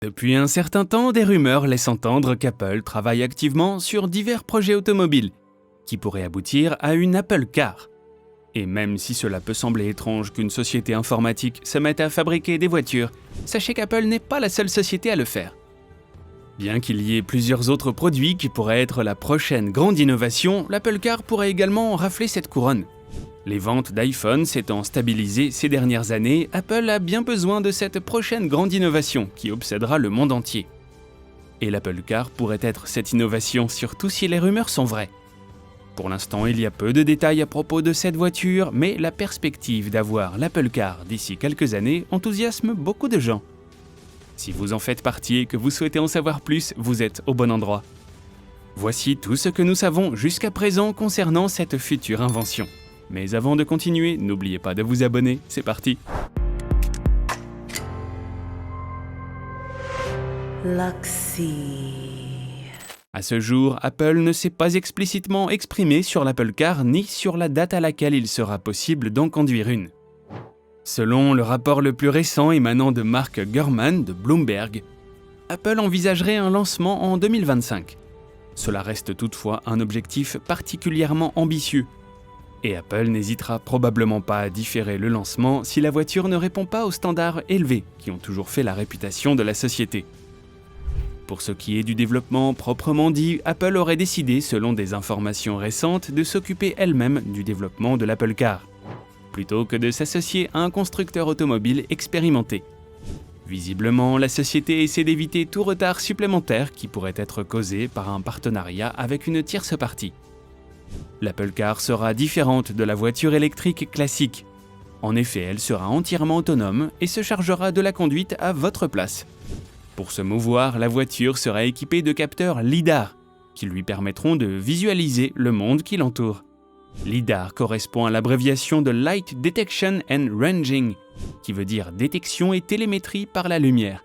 Depuis un certain temps, des rumeurs laissent entendre qu'Apple travaille activement sur divers projets automobiles, qui pourraient aboutir à une Apple Car. Et même si cela peut sembler étrange qu'une société informatique se mette à fabriquer des voitures, sachez qu'Apple n'est pas la seule société à le faire. Bien qu'il y ait plusieurs autres produits qui pourraient être la prochaine grande innovation, l'Apple Car pourrait également rafler cette couronne. Les ventes d'iPhone s'étant stabilisées ces dernières années, Apple a bien besoin de cette prochaine grande innovation qui obsédera le monde entier. Et l'Apple Car pourrait être cette innovation, surtout si les rumeurs sont vraies. Pour l'instant, il y a peu de détails à propos de cette voiture, mais la perspective d'avoir l'Apple Car d'ici quelques années enthousiasme beaucoup de gens. Si vous en faites partie et que vous souhaitez en savoir plus, vous êtes au bon endroit. Voici tout ce que nous savons jusqu'à présent concernant cette future invention. Mais avant de continuer, n'oubliez pas de vous abonner, c'est parti! À ce jour, Apple ne s'est pas explicitement exprimé sur l'Apple Car ni sur la date à laquelle il sera possible d'en conduire une. Selon le rapport le plus récent émanant de Mark Gurman de Bloomberg, Apple envisagerait un lancement en 2025. Cela reste toutefois un objectif particulièrement ambitieux. Et Apple n'hésitera probablement pas à différer le lancement si la voiture ne répond pas aux standards élevés qui ont toujours fait la réputation de la société. Pour ce qui est du développement proprement dit, Apple aurait décidé, selon des informations récentes, de s'occuper elle-même du développement de l'Apple Car, plutôt que de s'associer à un constructeur automobile expérimenté. Visiblement, la société essaie d'éviter tout retard supplémentaire qui pourrait être causé par un partenariat avec une tierce partie. L'Apple Car sera différente de la voiture électrique classique. En effet, elle sera entièrement autonome et se chargera de la conduite à votre place. Pour se mouvoir, la voiture sera équipée de capteurs LiDAR, qui lui permettront de visualiser le monde qui l'entoure. LiDAR correspond à l'abréviation de Light Detection and Ranging, qui veut dire détection et télémétrie par la lumière.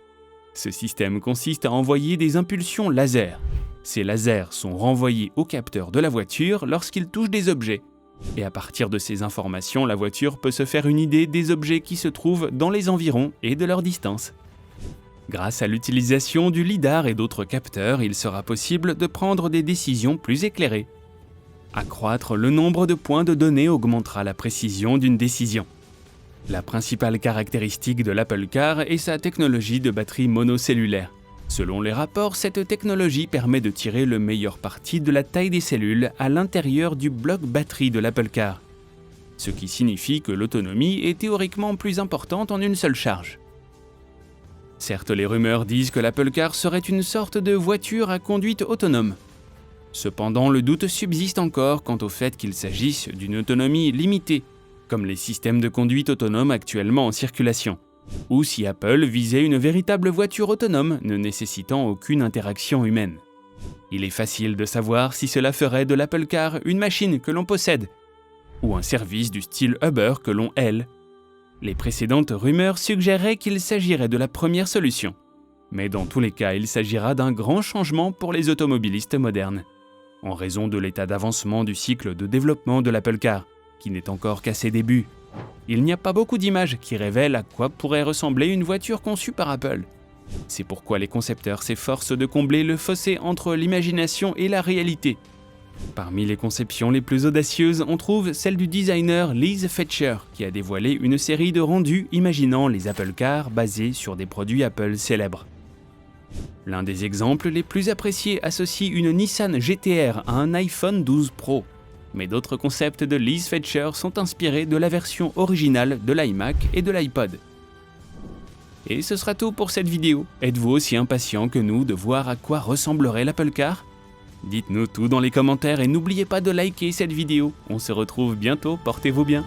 Ce système consiste à envoyer des impulsions laser. Ces lasers sont renvoyés au capteur de la voiture lorsqu'ils touchent des objets. Et à partir de ces informations, la voiture peut se faire une idée des objets qui se trouvent dans les environs et de leur distance. Grâce à l'utilisation du LiDAR et d'autres capteurs, il sera possible de prendre des décisions plus éclairées. Accroître le nombre de points de données augmentera la précision d'une décision. La principale caractéristique de l'Apple Car est sa technologie de batterie monocellulaire. Selon les rapports, cette technologie permet de tirer le meilleur parti de la taille des cellules à l'intérieur du bloc batterie de l'Apple Car, ce qui signifie que l'autonomie est théoriquement plus importante en une seule charge. Certes, les rumeurs disent que l'Apple Car serait une sorte de voiture à conduite autonome. Cependant, le doute subsiste encore quant au fait qu'il s'agisse d'une autonomie limitée, comme les systèmes de conduite autonome actuellement en circulation. Ou si Apple visait une véritable voiture autonome ne nécessitant aucune interaction humaine. Il est facile de savoir si cela ferait de l'Apple Car une machine que l'on possède, ou un service du style Uber que l'on hèle. Les précédentes rumeurs suggéraient qu'il s'agirait de la première solution. Mais dans tous les cas, il s'agira d'un grand changement pour les automobilistes modernes, en raison de l'état d'avancement du cycle de développement de l'Apple Car, qui n'est encore qu'à ses débuts. Il n'y a pas beaucoup d'images qui révèlent à quoi pourrait ressembler une voiture conçue par Apple. C'est pourquoi les concepteurs s'efforcent de combler le fossé entre l'imagination et la réalité. Parmi les conceptions les plus audacieuses, on trouve celle du designer Liz Fetcher, qui a dévoilé une série de rendus imaginant les Apple Car basés sur des produits Apple célèbres. L'un des exemples les plus appréciés associe une Nissan GT-R à un iPhone 12 Pro. Mais d'autres concepts de Liz Fetcher sont inspirés de la version originale de l'iMac et de l'iPod. Et ce sera tout pour cette vidéo. Êtes-vous aussi impatient que nous de voir à quoi ressemblerait l'Apple Car? Dites-nous tout dans les commentaires et n'oubliez pas de liker cette vidéo. On se retrouve bientôt, portez-vous bien.